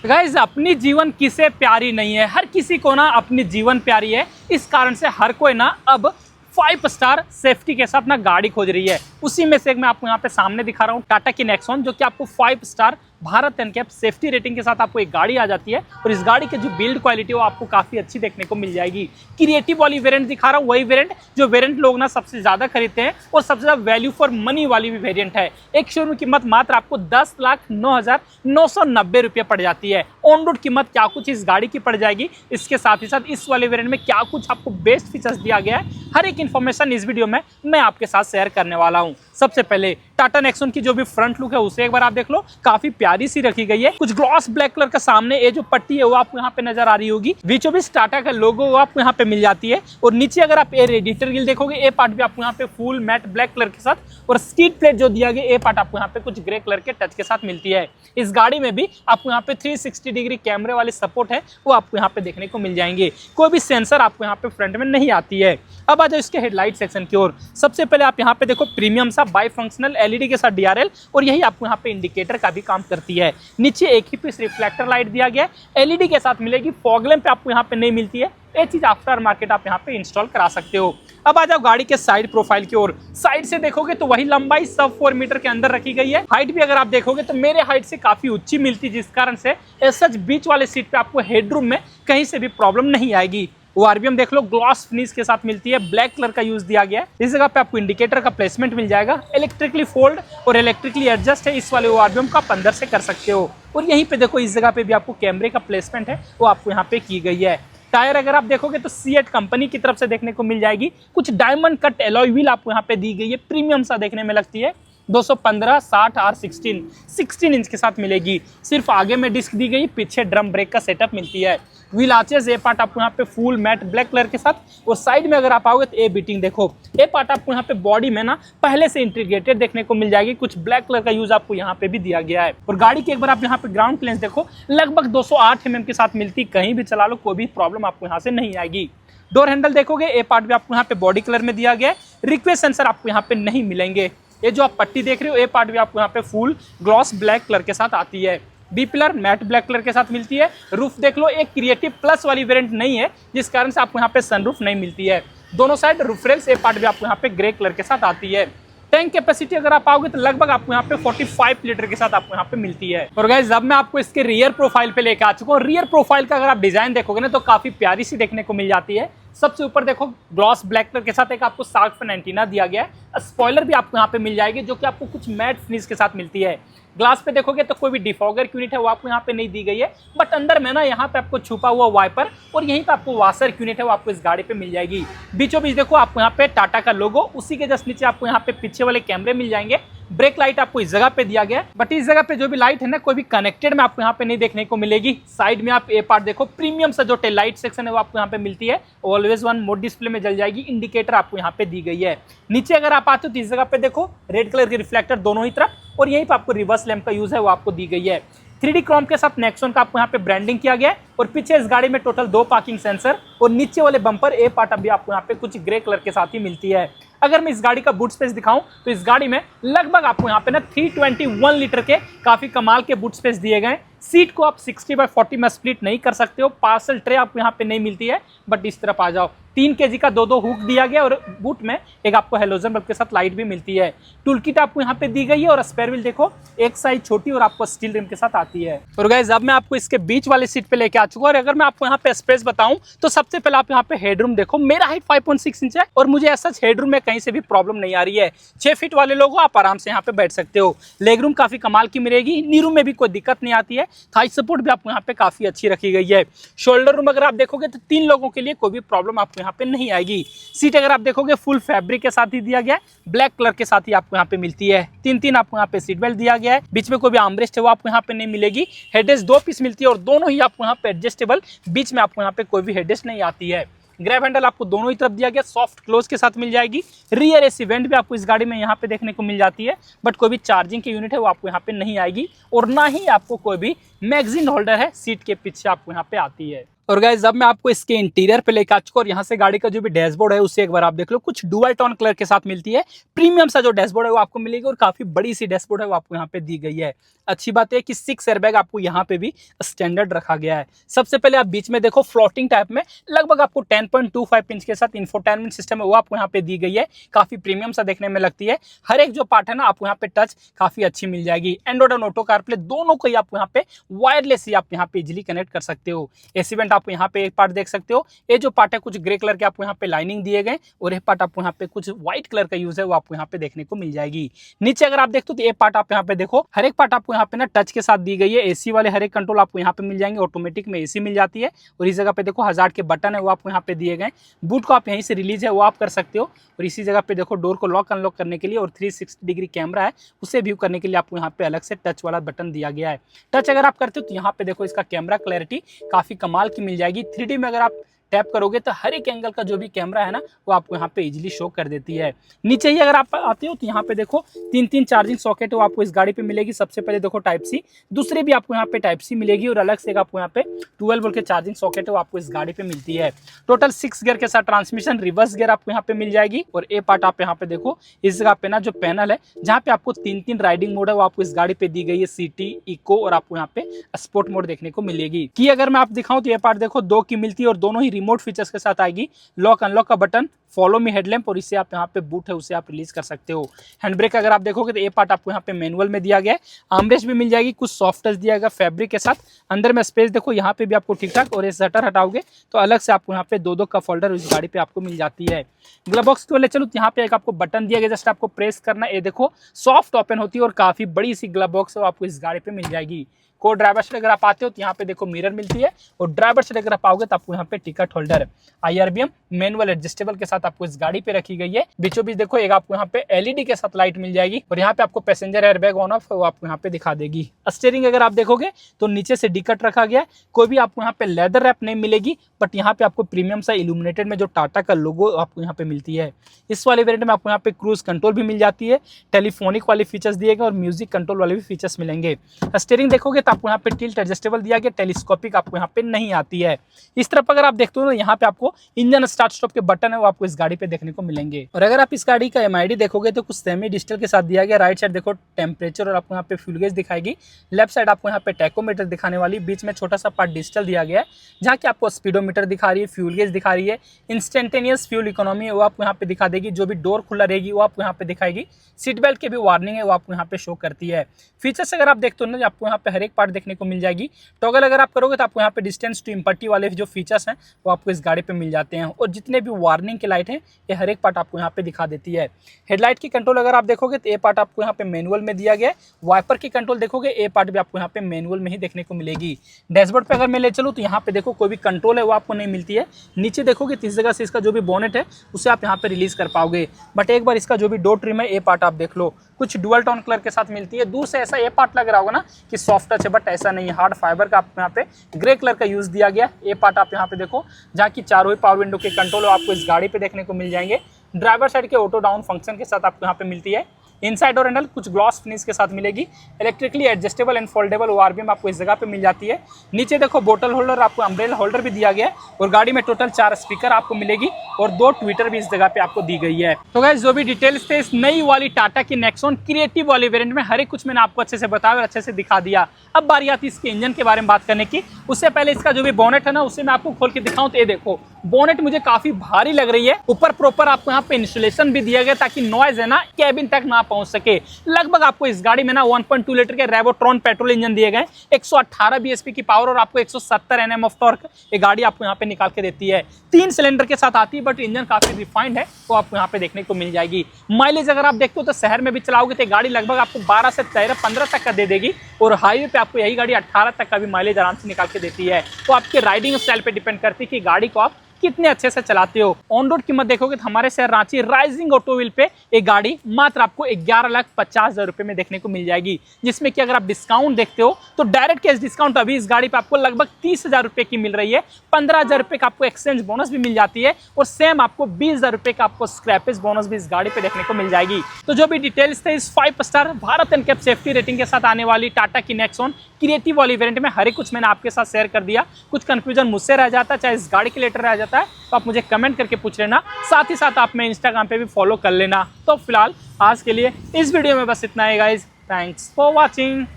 Guys, अपनी जीवन किसे प्यारी नहीं है। हर किसी को ना अपनी जीवन प्यारी है। इस कारण से हर कोई ना अब 5 स्टार सेफ्टी के साथ ना गाड़ी खोज रही है। उसी में से एक मैं आपको यहाँ पे सामने दिखा रहा हूँ, टाटा की नेक्सॉन, जो कि आपको 5 star Bharat NCAP safety rating के साथ आपको एक गाड़ी आ जाती है। और इस गाड़ी की जो बिल्ड क्वालिटी है वो आपको काफी अच्छी देखने को मिल जाएगी। क्रिएटिव वाली वेरिएंट दिखा रहा हूँ, वही वेरिएंट जो वेरिएंट लोग ना सबसे ज्यादा खरीदते हैं और सबसे ज्यादा वैल्यू फॉर मनी वाली भी वेरिएंट है। एक शोरूम कीमत मात्र आपको 10,09,990 रुपये पड़ जाती है। ऑन रोड कीमत क्या कुछ इस गाड़ी की पड़ जाएगी, इसके साथ ही साथ इस वाले वेरिएंट में क्या कुछ आपको बेस्ट फीचर्स दिया गया है, हर एक इन्फॉर्मेशन इस वीडियो में मैं आपके साथ शेयर करने वाला हूं। सबसे पहले टाटा नेक्सॉन की जो भी फ्रंट लुक है उसे एक बार आप देख लो, काफी प्यारी सी रखी गई है। कुछ ग्लॉस ब्लैक कलर का सामने ये जो पट्टी है वो आपको यहाँ पे नजर आ रही होगी। बीचों बीच टाटा का लोगो वो आपको यहाँ पे मिल जाती है। और नीचे अगर आप ये रेडिएटर ग्रिल देखोगे, ये पार्ट भी आपको यहाँ पे फुल मैट ब्लैक कलर के साथ, और स्कीड प्लेट जो दिया गया ये पार्ट आपको यहाँ पे कुछ ग्रे कलर के टच के साथ मिलती है। इस गाड़ी में भी आपको यहाँ पे 360 डिग्री कैमरे वाली सपोर्ट है, वो आपको यहाँ पे देखने को मिल जाएंगे। कोई भी सेंसर आपको यहाँ पे फ्रंट में नहीं आती है। अब आ जाओ इसके हेडलाइट सेक्शन की ओर। सबसे पहले आप यहाँ पे देखो प्रीमियम सा बाई फंक्शनल एलईडी के साथ डीआरएल, और यही आपको यहाँ पे इंडिकेटर का भी काम करती है। नीचे एक ही पीस रिफ्लेक्टर लाइट दिया गया है, एलईडी के साथ मिलेगी। फॉग लैंप पे आपको यहाँ पे नहीं मिलती है, ये चीज आफ्टर मार्केट आप यहाँ पे इंस्टॉल करा सकते हो। अब आ जाओ गाड़ी के साइड प्रोफाइल की ओर। साइड से देखोगे तो वही लंबाई सब 4 मीटर के अंदर रखी गई है। हाइट भी अगर आप देखोगे तो मेरे हाइट से काफी ऊंची मिलती है, जिस कारण से सच बीच वाले सीट पे आपको हेडरूम में कहीं से भी प्रॉब्लम नहीं आएगी। वो आरबीएम देख लो, ग्लॉस फिनिश के साथ मिलती है, ब्लैक कलर का यूज दिया गया है। इस जगह पे आपको इंडिकेटर का प्लेसमेंट मिल जाएगा। इलेक्ट्रिकली फोल्ड और इलेक्ट्रिकली एडजस्ट है, इस वाले वो आरबीएम को आप अंदर से कर सकते हो। और यहीं पे देखो इस जगह पे भी आपको कैमरे का प्लेसमेंट है, वो आपको यहाँ पे की गई है। टायर अगर आप देखोगे तो सीएट कंपनी की तरफ से देखने को मिल जाएगी। कुछ डायमंड कट एलॉय व्हील आपको यहाँ पे दी गई है, प्रीमियम सा देखने में लगती है। 215, 60 और 16 इंच के साथ मिलेगी। सिर्फ आगे में डिस्क दी गई, पीछे ड्रम ब्रेक का सेटअप मिलती है। व्हील आर्चेस ये पार्ट आपको यहाँ पे फुल मैट ब्लैक कलर के साथ, और साइड में अगर आप आओगे तो ये बीटिंग देखो, ये पार्ट आपको यहाँ पे बॉडी में ना पहले से इंटीग्रेटेड देखने को मिल जाएगी। कुछ ब्लैक कलर का यूज आपको यहाँ पे भी दिया गया है। और गाड़ी की एक बार आप यहाँ पे ग्राउंड क्लियरेंस देखो, लगभग 208 mm के साथ मिलती। कहीं भी चला लो कोई भी प्रॉब्लम आपको यहाँ से नहीं आएगी। डोर हैंडल देखोगे, ये पार्ट भी आपको यहाँ पे बॉडी कलर में दिया गया है। रिक्वेस्ट सेंसर आपको यहाँ पे नहीं मिलेंगे। ये जो आप पट्टी देख रहे हो, ये पार्ट भी आपको यहाँ पे फुल ग्लॉस ब्लैक कलर के साथ आती है। B pillar matte black colour के साथ मिलती है। रूफ देख लो, एक क्रिएटिव प्लस वाली वेरिएंट नहीं है, जिस कारण से आपको यहाँ पे सनरूफ नहीं मिलती है। दोनों साइड रूफ रेल्स, ये पार्ट भी आपको यहाँ पे ग्रे कलर के साथ आती है। टैंक कैपेसिटी अगर आप आओगे तो लगभग आपको यहाँ पे 45 लीटर के साथ आपको यहाँ पे मिलती है। और गाइस, अब मैं आपको इसके रियर प्रोफाइल पे लेकर आ चुका हूँ। रियर प्रोफाइल का अगर आप डिजाइन देखोगे ना तो काफी प्यारी सी देखने को मिल जाती है। सबसे ऊपर देखो ग्लॉस ब्लैक कलर के साथ एक आपको शार्क फिन एंटीना दिया गया है। स्पॉइलर भी आपको यहाँ पे मिल जाएगी, जो कि आपको कुछ मैट फिनिश के साथ मिलती है। ग्लास पे देखोगे तो कोई भी डिफॉगर यूनिट है वो आपको यहाँ पे नहीं दी गई है, बट अंदर में ना यहाँ पे आपको छुपा हुआ वाइपर और यहीं पे आपको वाशर यूनिट है वो आपको इस गाड़ी पे मिल जाएगी। बीचों बीच देखो आपको यहाँ पे टाटा का लोगो, उसी के जस्ट नीचे आपको यहाँ पे पीछे वाले कैमरे मिल जाएंगे। ब्रेक लाइट आपको इस जगह पे दिया गया है, बट इस जगह पे जो भी लाइट है ना कोई भी कनेक्टेड में आपको यहाँ पे नहीं देखने को मिलेगी। साइड में आप ये पार्ट देखो, प्रीमियम सा जो टेल लाइट सेक्शन है वो आपको यहाँ पे मिलती है। ऑलवेज वन मोड डिस्प्ले में जल जाएगी। इंडिकेटर आपको यहाँ पे दी गई है। नीचे अगर आप आते हो तो इस जगह पे देखो रेड कलर के रिफ्लेक्टर दोनों ही तरफ, और यहीं पे आपको रिवर्स लैंप का यूज है वो आपको दी गई है। 3D क्रोम के साथ नेक्सॉन का आपको यहाँ पे ब्रांडिंग किया गया है। और पीछे इस गाड़ी में टोटल 2 पार्किंग सेंसर, और नीचे वाले बम्पर ए पार्ट अभी आपको यहाँ पे कुछ ग्रे कलर के साथ ही मिलती है। अगर मैं इस गाड़ी का बूट स्पेस दिखाऊं तो इस गाड़ी में लगभग आपको यहाँ पे ना 321 लीटर के काफी कमाल के बूट स्पेस दिए गए। सीट को आप 60/40 में स्प्लिट नहीं कर सकते हो। पार्सल ट्रे आपको यहाँ पे नहीं मिलती है, बट इस तरफ आ जाओ 3 kg का 2 हुक दिया गया, और बूट में एक आपको हेलोजन बल्ब के साथ लाइट भी मिलती है। टूल किट आपको यहाँ पे दी गई है, और स्पेयर व्हील देखो एक साइज छोटी और आपको स्टील रिम के साथ आती है। और गाइस, अब मैं आपको इसके बीच वाले सीट पे लेके आ चुका हूँ। और अगर मैं आपको यहाँ पे स्पेस बताऊं तो सबसे पहले आप यहाँ पे हेडरूम देखो। मेरा हाइट 5.6 इंच है, और मुझे ऐसा हेडरूम में कहीं से भी प्रॉब्लम नहीं आ रही है। 6 फीट वाले लोग आप आराम से यहाँ पे बैठ सकते हो। लेग रूम काफी कमाल की मिलेगी। नी रूम में भी कोई दिक्कत नहीं आती है। थाई सपोर्ट भी आपको यहाँ पे काफी अच्छी रखी गई है। शोल्डर रूम अगर आप देखोगे तो 3 लोगों के लिए कोई भी प्रॉब्लम आपको यहाँ पे नहीं आएगी। सीट अगर आप देखोगे फुल फैब्रिक के साथ ही दिया गया है, ब्लैक कलर के साथ ही आपको यहाँ पे मिलती है। 3 आपको यहाँ पे सीट बेल्ट दिया गया है। बीच में कोई भी आर्मरेस्ट है वो आपको यहाँ पे नहीं मिलेगी। हेडरेस्ट 2 पीस मिलती है, और दोनों ही आपको यहाँ पे एडजस्टेबल, बीच में आपको यहाँ पे कोई भी हेडरेस्ट नहीं आती है। ग्रैब हैंडल आपको दोनों ही तरफ दिया गया, सॉफ्ट क्लोज के साथ मिल जाएगी। रियर एसी वेंट भी आपको इस गाड़ी में यहाँ पे देखने को मिल जाती है, बट कोई भी चार्जिंग की यूनिट है वो आपको यहाँ पे नहीं आएगी। और ना ही आपको कोई भी मैगजीन होल्डर है सीट के पीछे आपको यहाँ पे आती है। और गाइस अब मैं आपको इसके इंटीरियर पे लेकर आ चुका और यहाँ से गाड़ी का जो भी डैशबोर्ड है उससे एक बार आप देख लो, कुछ डुअल टोन कलर के साथ मिलती है। प्रीमियम सा जो डैशबोर्ड है वो आपको मिलेगी और काफी बड़ी सी डैशबोर्ड है वो आपको यहाँ पे दी गई है। अच्छी बात है कि 6 एयरबैग आपको यहाँ पे भी स्टैंडर्ड रखा गया है। सबसे पहले आप बीच में देखो फ्लोटिंग टाइप में लगभग आपको 10.25 इंच के साथ इंफोटेनमेंट सिस्टम है वो आपको यहाँ पे दी गई है। काफी प्रीमियम सा देखने में लगती है। हर एक जो पार्ट है ना आपको यहाँ पे टच काफी अच्छी मिल जाएगी। एंड्रॉइड और ऑटो कारप्ले दोनों को ही आपको यहाँ पे वायरलेस ही आप यहाँ पे इजिली कनेक्ट कर सकते हो। एसी वेंट आपको यहाँ पे एक पार्ट देख सकते हो। ये जो पार्ट है कुछ ग्रे कलर के आपको यहाँ पे लाइनिंग दिए गए और ये पार्ट आपको यहाँ पे कुछ व्हाइट कलर का यूज है वो आपको यहाँ पे देखने को मिल जाएगी। नीचे अगर आप देखते हो तो ये पार्ट आप यहाँ पे देखो, हर एक पार्ट आपको यहाँ पे ना टच के साथ दी गई है। एसी वाले हर एक कंट्रोल आपको यहाँ पे मिल जाएंगे, ऑटोमेटिक में एसी मिल जाती है। और इस जगह पे देखो हजार्ड के बटन है वो आपको यहाँ पे दिए गए। बूट को आप यहीं से रिलीज है वो आप कर सकते हो। और इसी जगह पे देखो डोर को लॉक अनलॉक करने के लिए और 360 डिग्री कैमरा है उसे व्यू करने के लिए आपको यहाँ पे अलग से टच वाला बटन दिया गया है। टच अगर आप करते हो तो यहाँ पे देखो इसका कैमरा क्लैरिटी काफी कमाल की मिल जाएगी। 3D में अगर आप टैप करोगे तो हर एक एंगल का जो भी कैमरा है ना वो आपको यहाँ पे इजीली शो कर देती है। नीचे ही अगर आप आते हो तो यहाँ पे देखो 3 चार्जिंग सॉकेट वो आपको इस गाड़ी पे मिलेगी। सबसे पहले देखो टाइप सी, दूसरे भी आपको यहाँ पे टाइप सी मिलेगी और अलग से आपको यहाँ पे 12 वोल्ट के चार्जिंग सॉकेट वो आपको इस गाड़ी पे मिलती है। टोटल 6 गियर के साथ ट्रांसमिशन, रिवर्स गियर आपको यहाँ पे मिल जाएगी। और ए पार्ट आप यहाँ पे देखो इस जगह पे ना जो पैनल है जहाँ पे आपको 3 राइडिंग मोड है वो आपको इस गाड़ी पे दी गई है, सिटी, इको और आपको यहाँ पे स्पोर्ट मोड देखने को मिलेगी। की अगर मैं आप दिखाऊं तो ये पार्ट देखो 2 की मिलती है और दोनों ही रिमोट फीचर्स के साथ आएगी। लॉक अनलॉक का बटन, फॉलो मी हेडलैम्प और इससे आप यहाँ पे बूट है उसे आप रिलीज कर सकते हो। हैंड ब्रेक अगर आप देखोगे तो ये पार्ट आपको यहाँ पे मैनुअल में दिया गया है। आर्मरेस्ट भी मिल जाएगी, कुछ सॉफ्ट टच दिया गया फैब्रिक के साथ। अंदर में स्पेस देखो यहाँ पे भी आपको ठीक ठाक। और ये शटर हटाओगे तो अलग से आपको यहाँ पे 2 कप होल्डर इस गाड़ी पे आपको मिल जाती है। ग्लव बॉक्स को ले चलो तो यहाँ पे एक आपको बटन दिया गया, जस्ट आपको प्रेस करना। ये देखो सॉफ्ट ओपन होती है और काफी बड़ी सी ग्लव बॉक्स है आपको इस गाड़ी पे मिल जाएगी। को ड्राइवर साइड अगर आप आते हो तो यहाँ पे देखो मिरर मिलती है और ड्राइवर साइड अगर आप आओगे तो आपको यहाँ पे ticket holder IRBM manual adjustable के साथ आपको इस गाड़ी पे रखी गई है। बीचों बीच देखो एक आपको यहाँ पे LED के साथ लाइट मिल जाएगी और यहाँ पे आपको पैसेंजर एयरबैग ऑन ऑफ वो आपको यहाँ पे दिखा देगी। स्टीयरिंग अगर आप देखोगे तो नीचे से डिकट रखा गया है। कोई भी आपको यहाँ पे लेदर रैप नहीं मिलेगी, बट यहाँ पे आपको प्रीमियम सा इल्यूमिनेटेड में जो टाटा का लोगो आपको यहाँ पे मिलती है। इस वाले वेरिएंट में आपको यहाँ पे क्रूज कंट्रोल भी मिल जाती है, टेलीफोनिक वाले फीचर्स दिए गए और म्यूजिक कंट्रोल वाले भी फीचर्स मिलेंगे। स्टीयरिंग देखोगे तो आपको यहाँ पे टिल्ट एडजस्टेबल दिया गया, टेलीस्कोपिक आपको यहाँ पे नहीं आती है। इस तरफ अगर आप देखते हो ना यहाँ पे आपको इंजन स्टार्ट स्टॉप के बटन है वो आपको इस गाड़ी पे देखने को मिलेंगे। और अगर आप इस गाड़ी का MID देखोगे तो कुछ सेमी डिजिटल के साथ दिया गया। राइट साइड देखो टेम्परेचर और आपको यहाँ पे फ्यूल गेज दिखाएगी। लेफ्ट साइड आपको यहाँ पे टैकोमीटर दिखाने वाली, बीच में छोटा सा पार्ट डिजिटल दिया गया है जहाँ की आपको स्पीडोमीटर दिखा रही है, फ्यूल गेज दिखा रही है, इंस्टेंटेनियस फ्यूल इकोनॉमी वो आपको यहाँ पे दिखा देगी। जो भी डोर खुला रहेगी वो आपको यहाँ पे दिखाएगी। सीट बेल्ट की भी वार्निंग है वो आपको यहाँ पे शो करती है। फीचर्स अगर आप देखते हो ना आपको यहाँ पे हर एक पार्ट देखने को मिल जाएगी। टॉगल अगर आप करोगे तो आपको यहाँ पे डिस्टेंस टू इम्पट्टी वाले जो फीचर्स हैं वो आपको इस गाड़ी पे मिल जाते हैं। और जितने भी वार्निंग के लाइट हैं ये हर एक पार्ट आपको यहाँ पे दिखा देती है। हेडलाइट की कंट्रोल अगर आप देखोगे तो ये पार्ट आपको यहाँ पे मैनुअल में दिया गया है। वाइपर की कंट्रोल देखोगे ये पार्ट भी आपको यहाँ पे मैनुअल में ही देखने को मिलेगी। डैशबोर्ड पे अगर मैं ले चलूँ तो यहाँ पे देखो कोई भी कंट्रोल है वो आपको नहीं मिलती है। नीचे देखोगे तो इस जगह से इसका जो भी बोनेट है उसे आप यहाँ पे रिलीज कर पाओगे। बट एक बार इसका जो भी डोर ट्रिम है ये पार्ट आप देख लो, कुछ डुअल टोन कलर के साथ मिलती है। दूर से ऐसा ये पार्ट लग रहा होगा ना कि सॉफ्ट टच है, बट ऐसा नहीं है। हार्ड फाइबर का आपको यहाँ पे ग्रे कलर का यूज दिया गया। ये पार्ट आप यहाँ पे देखो जहाँ की चारों ही पावर विंडो के कंट्रोल आपको इस गाड़ी पे देखने को मिल जाएंगे। ड्राइवर साइड के ऑटो डाउन फंक्शन के साथ आपको यहाँ पे मिलती है। इनसाइड और हैंडल कुछ ग्लॉस फिनिश के साथ मिलेगी। Electrically adjustable and foldable ORBM आपको इस जगह पे मिल जाती है। नीचे देखो बोतल होल्डर, आपको अम्ब्रेला होल्डर भी दिया गया है और गाड़ी में टोटल 4 स्पीकर आपको मिलेगी और 2 ट्विटर भी इस जगह पे आपको दी गई है। तो गाइस जो भी डिटेल्स थे इस नई वाली टाटा की नेक्सॉन क्रिएटिव वाली वेरिएंट में हर एक कुछ मैंने आपको अच्छे से बताया और अच्छे से दिखा दिया। अब बारी आती है इसके इंजन के बारे में बात करने की। उससे पहले इसका जो भी बोनेट है ना उसे मैं आपको खोल के दिखाऊं तो ये देखो बोनेट मुझे काफी भारी लग रही है। ऊपर प्रॉपर आपको यहाँ पे इंसुलेशन भी दिया गया ताकि नॉइज है ना कैबिन तक ना पहुंच सके। लगभग आपको इस गाड़ी में ना 1.2 लीटर के रेवोट्रॉन पेट्रोल इंजन दिए गए, 118 bhp की पावर और आपको 170 Nm ऑफ टॉर्क ये गाड़ी आपको यहाँ पे निकाल के देती है। 3 सिलेंडर के साथ आती है बट इंजन काफी रिफाइंड है वो आपको यहाँ पे देखने को मिल जाएगी। माइलेज अगर आप देखते हो तो शहर में भी चलाओगे तो गाड़ी लगभग आपको 12 से 13-15 तक का दे देगी और हाईवे पे आपको यही गाड़ी 18 तक का भी माइलेज आराम से निकाल के देती है। तो आपके राइडिंग स्टाइल पे डिपेंड करती है कि गाड़ी को आप कितने अच्छे से चलाते हो। ऑन रोड कीमत देखोगे तो हमारे शहर रांची राइजिंग ऑटो व्हील पे एक गाड़ी मात्र आपको 11,50,000 रुपए में देखने को मिल जाएगी, जिसमें कि अगर आप डिस्काउंट देखते हो तो डायरेक्ट कैश डिस्काउंट अभी इस गाड़ी पे आपको लगभग 30,000 रुपए की मिल रही है। 15,000 रुपए का आपको एक्सचेंज बोनस भी मिल जाती है और सेम आपको 20,000 रुपए का आपको स्क्रैपेज बोनस भी इस गाड़ी पे देखने को मिल जाएगी। तो जो भी डिटेल्स थे इस 5 star Bharat NCAP safety rating के साथ आने वाली टाटा की नेक्सॉन क्रिएटिव वाली वेरिएंट में हर एक कुछ मैंने आपके साथ शेयर कर दिया। कुछ कंफ्यूजन मुझसे रह जाता है, चाहे इस गाड़ी के लेटर रह जाता है, तो आप मुझे कमेंट करके पूछ लेना। साथ ही साथ आप मैं इंस्टाग्राम पे भी फॉलो कर लेना। तो फिलहाल आज के लिए इस वीडियो में बस इतना ही गाइज। Thanks for watching.